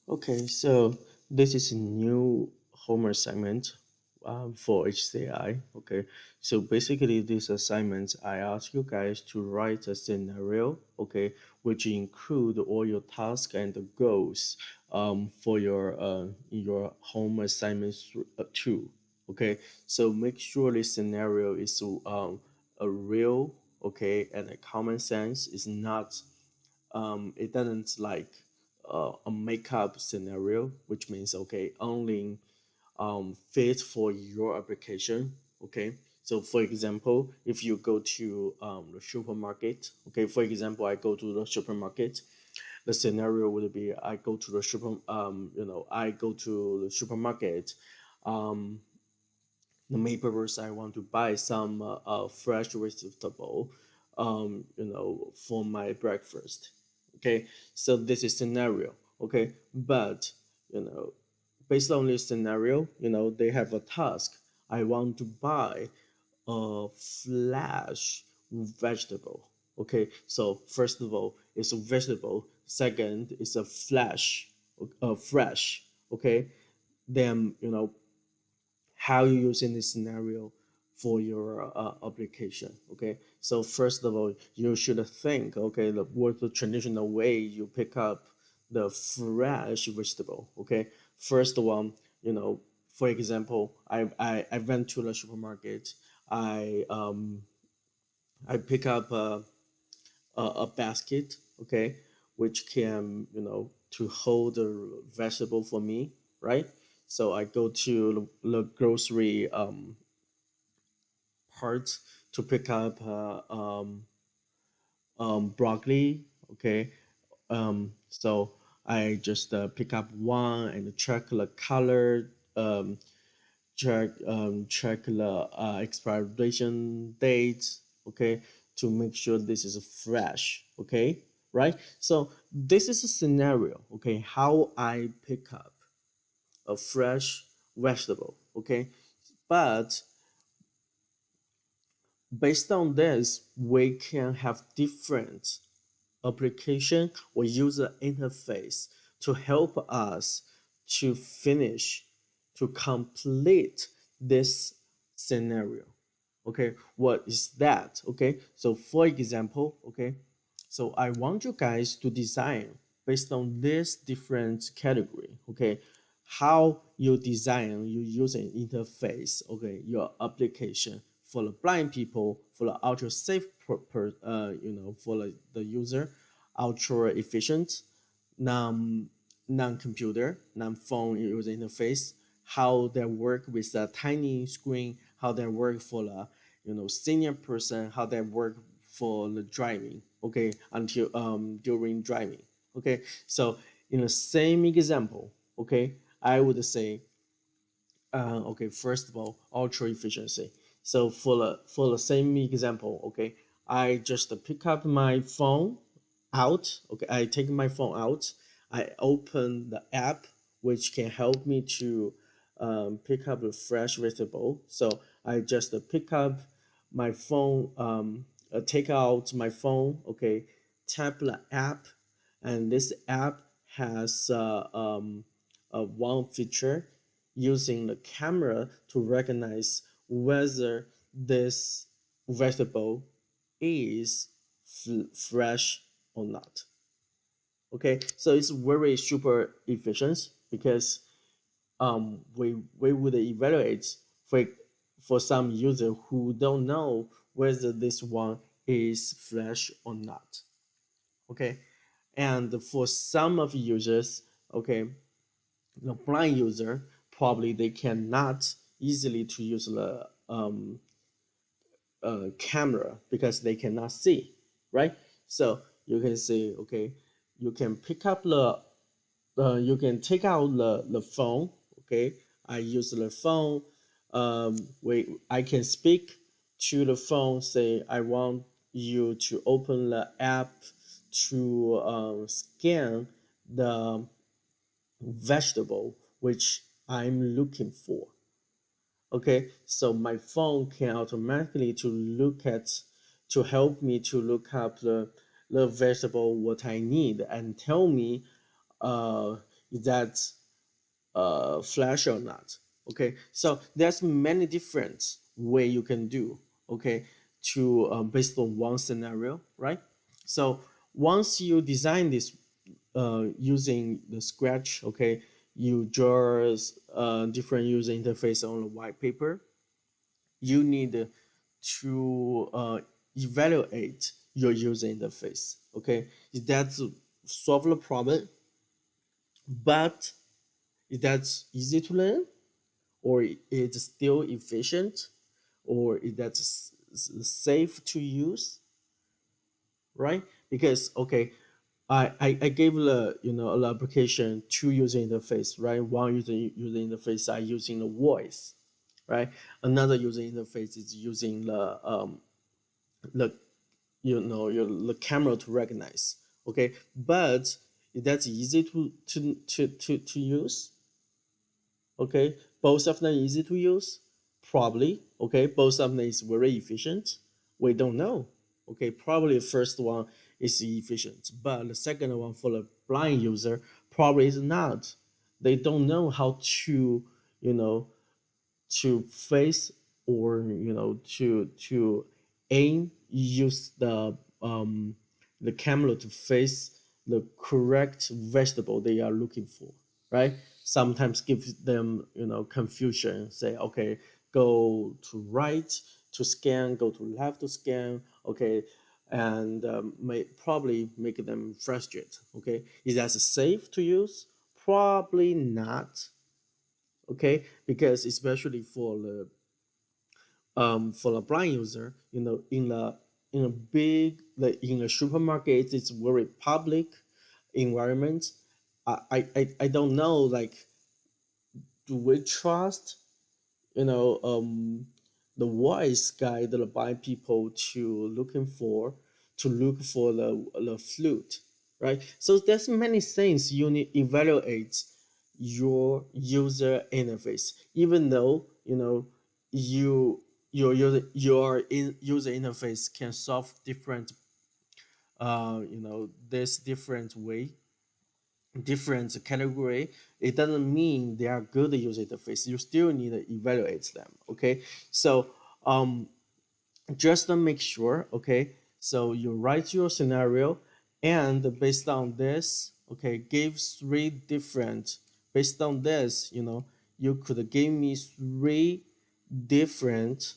Okay, so this is a new homework assignment for HCI. Okay, so basically, this assignment, I ask you guys to write a scenario, okay, which include all your tasks and the goals for your home assignments too. Okay, so make sure this scenario is a real, okay, and a common sense. Is not it doesn't like a makeup scenario, which means okay, only fit for your application. Okay, so for example, if you go to the supermarket, okay, for example, I go to the supermarket, the scenario would be I go to the I go to the supermarket. Um, the main purpose I want to buy some fresh vegetable, for my breakfast. Okay, so this is scenario. Okay, but you know, based on this scenario, they have a task. I want to buy a flash vegetable. Okay, so first of all, it's a vegetable. Second, it's a flash, fresh. Okay, then how you using this scenario for your application. Okay, so first of all, you should think, okay, what's the traditional way you pick up the fresh vegetable. Okay, first one, for example, I went to the supermarket. I pick up a basket, okay, which can, to hold the vegetable for me, right? So I go to the grocery part to pick up broccoli, okay. So I just pick up one and check the color, check the expiration date, okay, to make sure this is fresh, okay, right? So this is a scenario, okay, how I pick up a fresh vegetable, okay, but based on this, we can have different application or user interface to help us to finish, to complete this scenario. Okay, what is that? Okay, so for example, okay, so I want you guys to design based on this different category. Okay, how you design your user interface. Okay, your application for the blind people, for the ultra safe for the user, ultra efficient, non non-computer, non-phone user interface, how they work with a tiny screen, how they work for the senior person, how they work for the driving. Okay, until during driving. Okay, so in the same example, okay, I would say okay, first of all, ultra efficiency. So for the same example, okay, I just pick up my phone out. Okay, I take my phone out. I open the app which can help me to pick up a fresh vegetable. So I just pick up my phone, take out my phone. Okay, tap the app, and this app has one feature using the camera to recognize whether this vegetable is fresh or not. Okay, so it's very super efficient because we would evaluate for some user who don't know whether this one is fresh or not. Okay, and for some of users, okay, the blind user probably they cannot easily to use the camera because they cannot see, right? So you can say, okay, you can pick up you can take out the phone, okay. I use the phone. I can speak to the phone, say I want you to open the app to scan the vegetable which I'm looking for. Okay, so my phone can automatically to help me to look up the vegetable what I need and tell me uh is that flash or not. Okay, so there's many different way you can do. Okay, to based on one scenario, right? So once you design this using the Scratch, okay, you draw different user interface on the white paper. You need to evaluate your user interface. Okay, is that solve the problem? But is that easy to learn, or it's still efficient, or is that safe to use, right? Because okay, I gave the an application two user interface, right? One user interface are using the voice, right? Another user interface is using the the camera to recognize. Okay, but that's easy to use. Okay, both of them easy to use, probably. Okay, both of them is very efficient. We don't know. Okay, probably the first one is efficient, but the second one for the blind user probably is not. They don't know how to you know to face, or to aim, use the camera to face the correct vegetable they are looking for, right? Sometimes give them confusion, say okay, go to right to scan, go to left to scan, okay, and may probably make them frustrated. Okay, is that safe to use? Probably not. Okay, because especially for the blind user, in a big, like in a supermarket, it's very public environment. I don't know, like, do we trust you know the voice guide the blind people to look for the flute, right? So there's many things you need evaluate your user interface, even though you user interface can solve different this different way, different category. It doesn't mean they are good user interface. You still need to evaluate them. Okay, so just to make sure. Okay, so you write your scenario, and based on this, okay, give three different. Based on this, you could give me three different,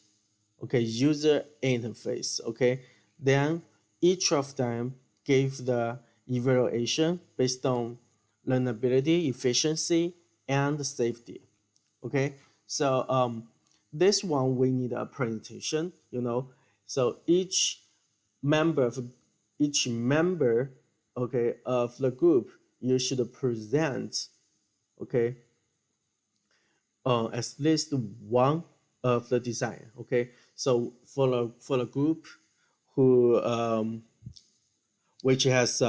okay, user interface. Okay, then each of them gave the evaluation based on learnability, efficiency, and safety. Okay, so this one we need a presentation. So member of each member, okay, of the group, you should present, okay, at least one of the design. Okay, so for the group who which has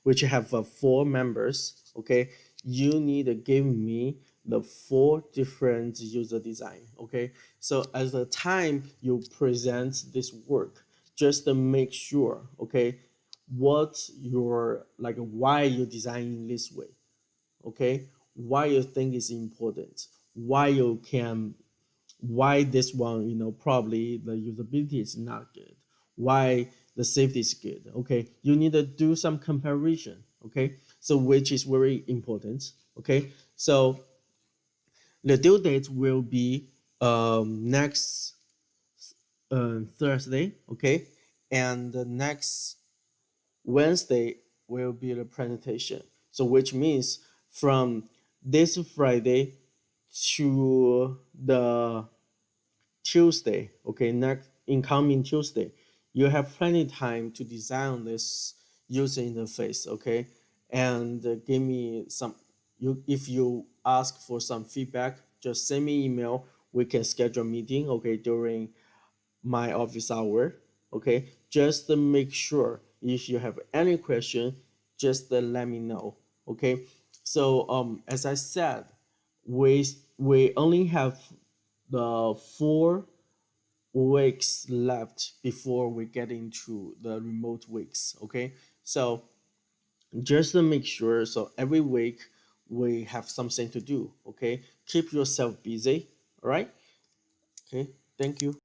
which have four members. Okay, you need to give me the four different user design. Okay, so at the time you present this work, just to make sure, okay, what your, like, why you designing this way. Okay, why you think is important, why you can, why this one, probably the usability is not good, why the safety is good. Okay, you need to do some comparison. Okay, so which is very important. Okay, so the due date will be next Thursday. Okay, and the next Wednesday will be the presentation. So which means from this Friday to the Tuesday, okay, next incoming Tuesday, you have plenty of time to design this user interface. Okay, and give me some. If you ask for some feedback, just send me email. We can schedule a meeting. Okay, during my office hour. Okay, just to make sure, if you have any question, just let me know. Okay, so as I said, we we only have the 4 weeks left before we get into the remote weeks. Okay, so just to make sure, so every week we have something to do. Okay, keep yourself busy. All right. Okay, thank you.